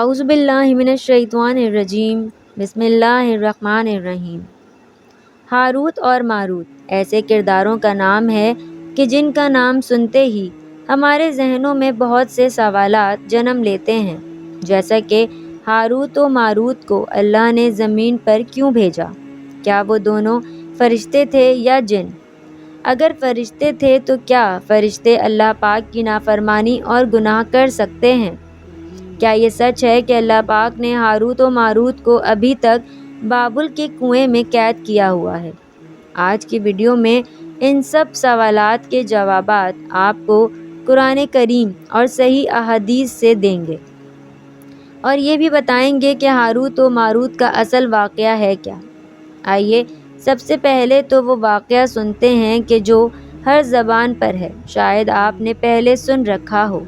اعوذ باللہ من الشیطان الرجیم بسم اللہ الرحمن الرحیم۔ ہاروت اور ماروت ایسے کرداروں کا نام ہے کہ جن کا نام سنتے ہی ہمارے ذہنوں میں بہت سے سوالات جنم لیتے ہیں، جیسا کہ ہاروت و ماروت کو اللہ نے زمین پر کیوں بھیجا؟ کیا وہ دونوں فرشتے تھے یا جن؟ اگر فرشتے تھے تو کیا فرشتے اللہ پاک کی نافرمانی اور گناہ کر سکتے ہیں؟ کیا یہ سچ ہے کہ اللہ پاک نے ہاروت و ماروت کو ابھی تک بابل کے کنویں میں قید کیا ہوا ہے؟ آج کی ویڈیو میں ان سب سوالات کے جوابات آپ کو قرآن کریم اور صحیح احادیث سے دیں گے، اور یہ بھی بتائیں گے کہ ہاروت و ماروت کا اصل واقعہ ہے کیا۔ آئیے سب سے پہلے تو وہ واقعہ سنتے ہیں کہ جو ہر زبان پر ہے، شاید آپ نے پہلے سن رکھا ہو۔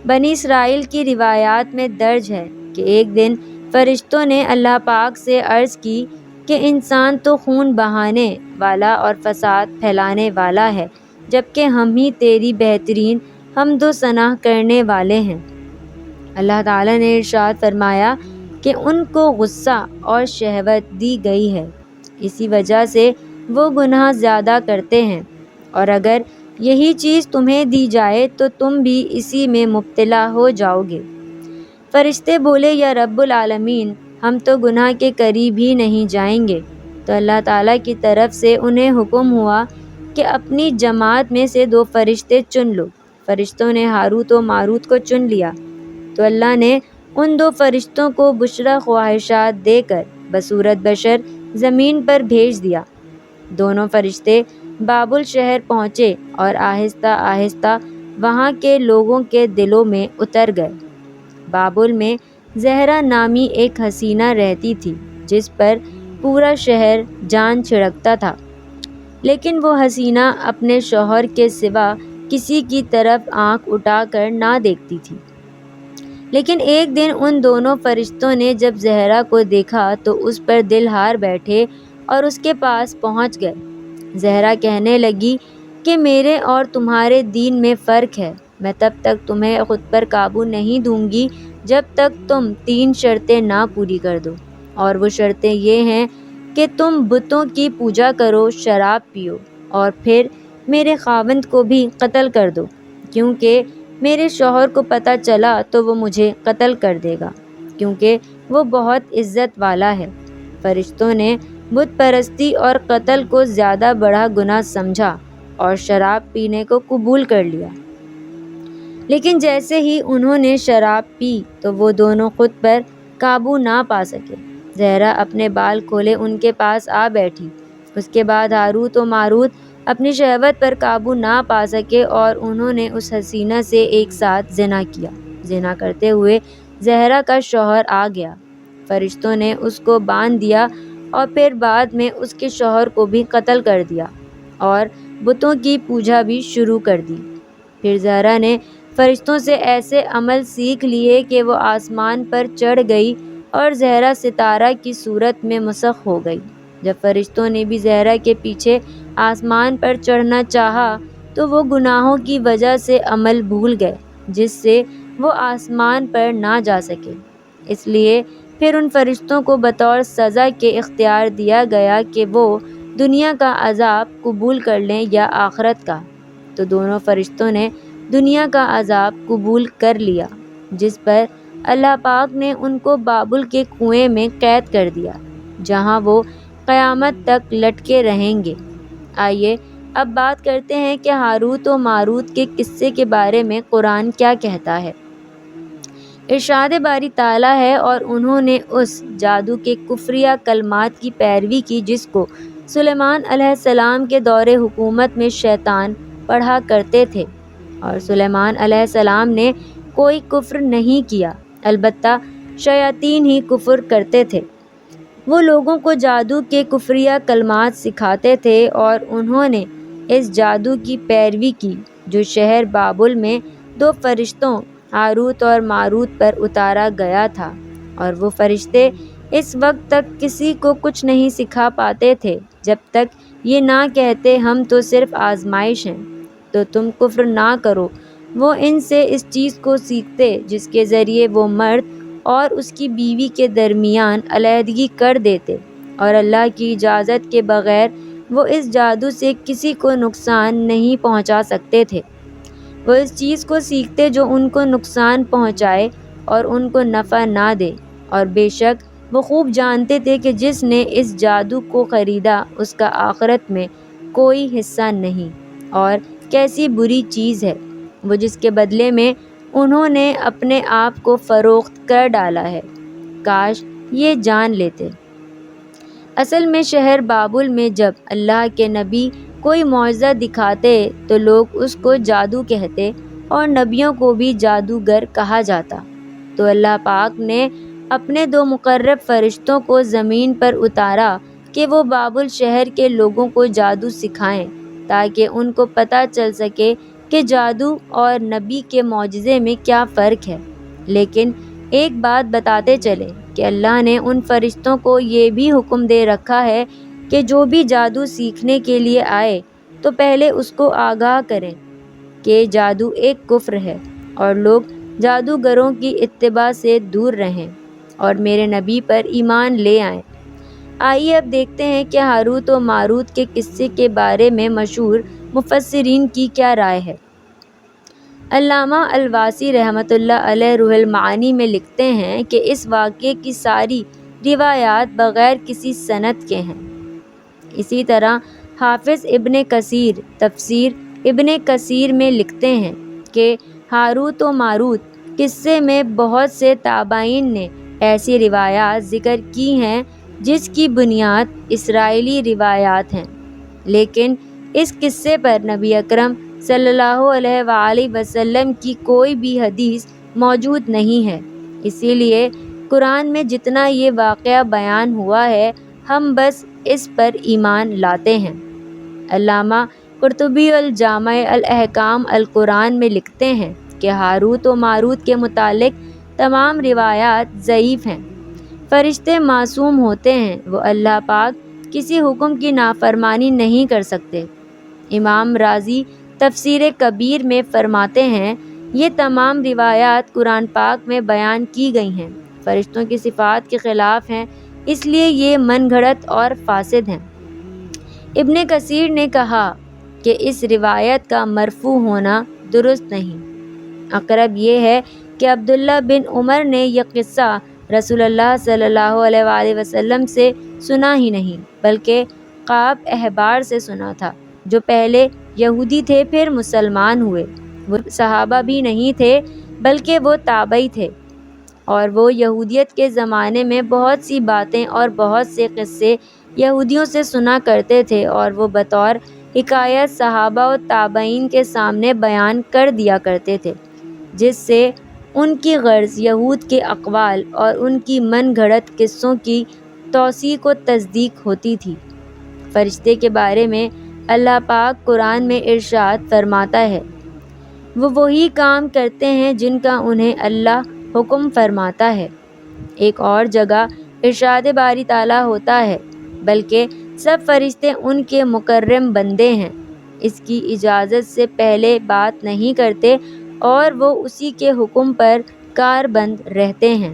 بنی اسرائیل کی روایات میں درج ہے کہ ایک دن فرشتوں نے اللہ پاک سے عرض کی کہ انسان تو خون بہانے والا اور فساد پھیلانے والا ہے، جبکہ ہم ہی تیری بہترین حمد و ثنا کرنے والے ہیں۔ اللہ تعالیٰ نے ارشاد فرمایا کہ ان کو غصہ اور شہوت دی گئی ہے، اسی وجہ سے وہ گناہ زیادہ کرتے ہیں، اور اگر یہی چیز تمہیں دی جائے تو تم بھی اسی میں مبتلا ہو جاؤ گے۔ فرشتے بولے، یا رب العالمین، ہم تو گناہ کے قریب ہی نہیں جائیں گے۔ تو اللہ تعالیٰ کی طرف سے انہیں حکم ہوا کہ اپنی جماعت میں سے 2 فرشتے چن لو۔ فرشتوں نے ہاروت و ماروت کو چن لیا، تو اللہ نے ان 2 فرشتوں کو بشرا خواہشات دے کر بصورت بشر زمین پر بھیج دیا۔ دونوں فرشتے بابل شہر پہنچے اور آہستہ آہستہ وہاں کے لوگوں کے دلوں میں اتر گئے۔ بابل میں زہرا نامی ایک حسینہ رہتی تھی جس پر پورا شہر جان چھڑکتا تھا، لیکن وہ حسینہ اپنے شوہر کے سوا کسی کی طرف آنکھ اٹھا کر نہ دیکھتی تھی۔ لیکن ایک دن ان دونوں فرشتوں نے جب زہرا کو دیکھا تو اس پر دل ہار بیٹھے اور اس کے پاس پہنچ گئے۔ زہرا کہنے لگی کہ میرے اور تمہارے دین میں فرق ہے، میں تب تک تمہیں خود پر قابو نہیں دوں گی جب تک تم 3 شرطیں نہ پوری کر دو، اور وہ شرطیں یہ ہیں کہ تم بتوں کی پوجا کرو، شراب پیو، اور پھر میرے خاوند کو بھی قتل کر دو، کیونکہ میرے شوہر کو پتہ چلا تو وہ مجھے قتل کر دے گا، کیونکہ وہ بہت عزت والا ہے۔ فرشتوں نے بت پرستی اور قتل کو زیادہ بڑا گناہ سمجھا اور شراب پینے کو قبول کر لیا۔ لیکن جیسے ہی انہوں نے شراب پی تو وہ دونوں خود پر قابو نہ پا سکے۔ زہرا اپنے بال کھولے ان کے پاس آ بیٹھی۔ اس کے بعد ہاروت و ماروت اپنی شہوت پر قابو نہ پا سکے اور انہوں نے اس حسینہ سے ایک ساتھ زنا کیا۔ زنا کرتے ہوئے زہرا کا شوہر آ گیا۔ فرشتوں نے اس کو باندھ دیا اور پھر بعد میں اس کے شوہر کو بھی قتل کر دیا اور بتوں کی پوجا بھی شروع کر دی۔ پھر زہرا نے فرشتوں سے ایسے عمل سیکھ لیے کہ وہ آسمان پر چڑھ گئی اور زہرا ستارہ کی صورت میں مسخ ہو گئی۔ جب فرشتوں نے بھی زہرا کے پیچھے آسمان پر چڑھنا چاہا تو وہ گناہوں کی وجہ سے عمل بھول گئے جس سے وہ آسمان پر نہ جا سکے، اس لیے پھر ان فرشتوں کو بطور سزا کے اختیار دیا گیا کہ وہ دنیا کا عذاب قبول کر لیں یا آخرت کا۔ تو دونوں فرشتوں نے دنیا کا عذاب قبول کر لیا، جس پر اللہ پاک نے ان کو بابل کے کنویں میں قید کر دیا، جہاں وہ قیامت تک لٹکے رہیں گے۔ آئیے اب بات کرتے ہیں کہ ہاروت و ماروت کے قصے کے بارے میں قرآن کیا کہتا ہے۔ ارشاد باری تعالیٰ ہے، اور انہوں نے اس جادو کے کفریہ کلمات کی پیروی کی جس کو سلیمان علیہ السلام کے دور حکومت میں شیطان پڑھا کرتے تھے، اور سلیمان علیہ السلام نے کوئی کفر نہیں کیا، البتہ شیاطین ہی کفر کرتے تھے۔ وہ لوگوں کو جادو کے کفریہ کلمات سکھاتے تھے اور انہوں نے اس جادو کی پیروی کی جو شہر بابل میں 2 فرشتوں ہاروت اور ماروت پر اتارا گیا تھا، اور وہ فرشتے اس وقت تک کسی کو کچھ نہیں سکھا پاتے تھے جب تک یہ نہ کہتے ہم تو صرف آزمائش ہیں، تو تم کفر نہ کرو۔ وہ ان سے اس چیز کو سیکھتے جس کے ذریعے وہ مرد اور اس کی بیوی کے درمیان علیحدگی کر دیتے، اور اللہ کی اجازت کے بغیر وہ اس جادو سے کسی کو نقصان نہیں پہنچا سکتے تھے۔ وہ اس چیز کو سیکھتے جو ان کو نقصان پہنچائے اور ان کو نفع نہ دے، اور بے شک وہ خوب جانتے تھے کہ جس نے اس جادو کو خریدا اس کا آخرت میں کوئی حصہ نہیں، اور کیسی بری چیز ہے وہ جس کے بدلے میں انہوں نے اپنے آپ کو فروخت کر ڈالا ہے۔ کاش یہ جان لیتے۔ اصل میں شہر بابل میں جب اللہ کے نبی کوئی معجزہ دکھاتے تو لوگ اس کو جادو کہتے اور نبیوں کو بھی جادوگر کہا جاتا۔ تو اللہ پاک نے اپنے 2 مقرب فرشتوں کو زمین پر اتارا کہ وہ بابل شہر کے لوگوں کو جادو سکھائیں، تاکہ ان کو پتہ چل سکے کہ جادو اور نبی کے معجزے میں کیا فرق ہے۔ لیکن ایک بات بتاتے چلیں کہ اللہ نے ان فرشتوں کو یہ بھی حکم دے رکھا ہے کہ جو بھی جادو سیکھنے کے لیے آئے تو پہلے اس کو آگاہ کریں کہ جادو ایک کفر ہے، اور لوگ جادوگروں کی اتباع سے دور رہیں اور میرے نبی پر ایمان لے آئیں۔ آئیے اب دیکھتے ہیں کہ ہاروت و ماروت کے قصے کے بارے میں مشہور مفسرین کی کیا رائے ہے۔ علامہ الواصی رحمۃ اللہ علیہ روح المعانی میں لکھتے ہیں کہ اس واقعے کی ساری روایات بغیر کسی سند کے ہیں۔ اسی طرح حافظ ابن کثیر تفسیر ابن کثیر میں لکھتے ہیں کہ ہاروت و ماروت قصے میں بہت سے تابعین نے ایسی روایات ذکر کی ہیں جس کی بنیاد اسرائیلی روایات ہیں، لیکن اس قصے پر نبی اکرم صلی اللہ علیہ وآلہ وسلم کی کوئی بھی حدیث موجود نہیں ہے۔ اسی لیے قرآن میں جتنا یہ واقعہ بیان ہوا ہے ہم بس اس پر ایمان لاتے ہیں۔ علامہ قرطبی الجامع الاحکام القرآن میں لکھتے ہیں کہ ہاروت و ماروت کے متعلق تمام روایات ضعیف ہیں۔ فرشتے معصوم ہوتے ہیں، وہ اللہ پاک کسی حکم کی نافرمانی نہیں کر سکتے۔ امام رازی تفسیر کبیر میں فرماتے ہیں یہ تمام روایات قرآن پاک میں بیان کی گئی ہیں، فرشتوں کی صفات کے خلاف ہیں، اس لیے یہ من گھڑت اور فاسد ہیں۔ ابن کثیر نے کہا کہ اس روایت کا مرفوع ہونا درست نہیں۔ اقرب یہ ہے کہ عبداللہ بن عمر نے یہ قصہ رسول اللہ صلی اللہ علیہ وآلہ وسلم سے سنا ہی نہیں، بلکہ قعب احبار سے سنا تھا، جو پہلے یہودی تھے پھر مسلمان ہوئے۔ وہ صحابہ بھی نہیں تھے بلکہ وہ تابعی تھے، اور وہ یہودیت کے زمانے میں بہت سی باتیں اور بہت سے قصے یہودیوں سے سنا کرتے تھے، اور وہ بطور حکایت صحابہ و تابعین کے سامنے بیان کر دیا کرتے تھے، جس سے ان کی غرض یہود کے اقوال اور ان کی من گھڑت قصوں کی توثیق و تصدیق ہوتی تھی۔ فرشتے کے بارے میں اللہ پاک قرآن میں ارشاد فرماتا ہے، وہ وہی کام کرتے ہیں جن کا انہیں اللہ حکم فرماتا ہے۔ ایک اور جگہ ارشاد باری تعالیٰ ہوتا ہے، بلکہ سب فرشتے ان کے مکرم بندے ہیں، اس کی اجازت سے پہلے بات نہیں کرتے اور وہ اسی کے حکم پر کاربند رہتے ہیں۔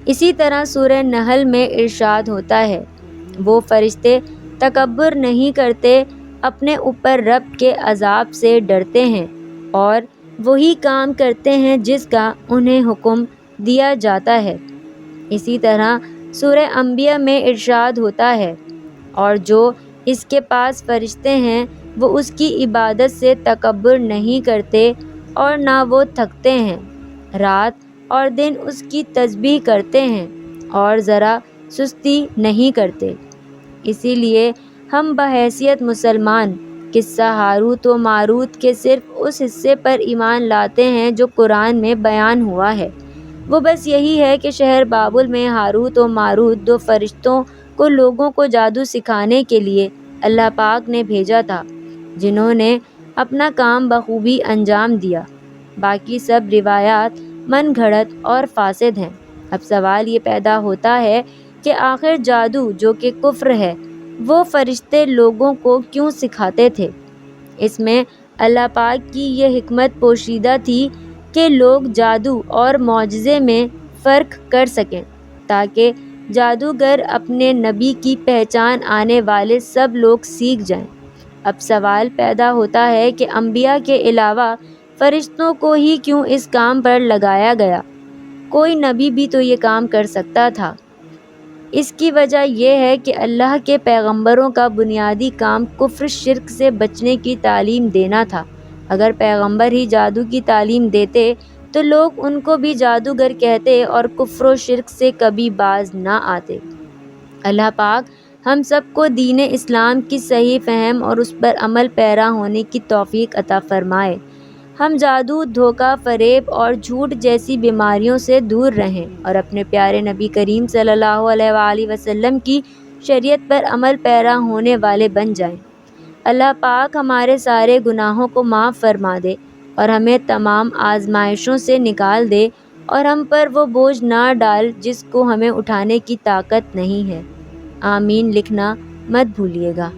اسی طرح سورہ نحل میں ارشاد ہوتا ہے، وہ فرشتے تکبر نہیں کرتے، اپنے اوپر رب کے عذاب سے ڈرتے ہیں اور وہی کام کرتے ہیں جس کا انہیں حکم دیا جاتا ہے۔ اسی طرح سورہ انبیاء میں ارشاد ہوتا ہے، اور جو اس کے پاس فرشتے ہیں وہ اس کی عبادت سے تکبر نہیں کرتے اور نہ وہ تھکتے ہیں، رات اور دن اس کی تسبیح کرتے ہیں اور ذرا سستی نہیں کرتے۔ اسی لیے ہم بحیثیت مسلمان قصہ ہاروت و ماروت کے صرف اس حصے پر ایمان لاتے ہیں جو قرآن میں بیان ہوا ہے۔ وہ بس یہی ہے کہ شہر بابل میں ہاروت و ماروت 2 فرشتوں کو لوگوں کو جادو سکھانے کے لیے اللہ پاک نے بھیجا تھا، جنہوں نے اپنا کام بخوبی انجام دیا۔ باقی سب روایات من گھڑت اور فاسد ہیں۔ اب سوال یہ پیدا ہوتا ہے کہ آخر جادو جو کہ کفر ہے وہ فرشتے لوگوں کو کیوں سکھاتے تھے؟ اس میں اللہ پاک کی یہ حکمت پوشیدہ تھی کہ لوگ جادو اور معجزے میں فرق کر سکیں، تاکہ جادوگر اپنے نبی کی پہچان آنے والے سب لوگ سیکھ جائیں۔ اب سوال پیدا ہوتا ہے کہ انبیاء کے علاوہ فرشتوں کو ہی کیوں اس کام پر لگایا گیا؟ کوئی نبی بھی تو یہ کام کر سکتا تھا۔ اس کی وجہ یہ ہے کہ اللہ کے پیغمبروں کا بنیادی کام کفر شرک سے بچنے کی تعلیم دینا تھا۔ اگر پیغمبر ہی جادو کی تعلیم دیتے تو لوگ ان کو بھی جادوگر کہتے اور کفر و شرک سے کبھی باز نہ آتے۔ اللہ پاک ہم سب کو دین اسلام کی صحیح فہم اور اس پر عمل پیرا ہونے کی توفیق عطا فرمائے۔ ہم جادو، دھوکہ، فریب اور جھوٹ جیسی بیماریوں سے دور رہیں اور اپنے پیارے نبی کریم صلی اللہ علیہ وآلہ وسلم کی شریعت پر عمل پیرا ہونے والے بن جائیں۔ اللہ پاک ہمارے سارے گناہوں کو معاف فرما دے اور ہمیں تمام آزمائشوں سے نکال دے اور ہم پر وہ بوجھ نہ ڈال جس کو ہمیں اٹھانے کی طاقت نہیں ہے۔ آمین لکھنا مت بھولیے گا۔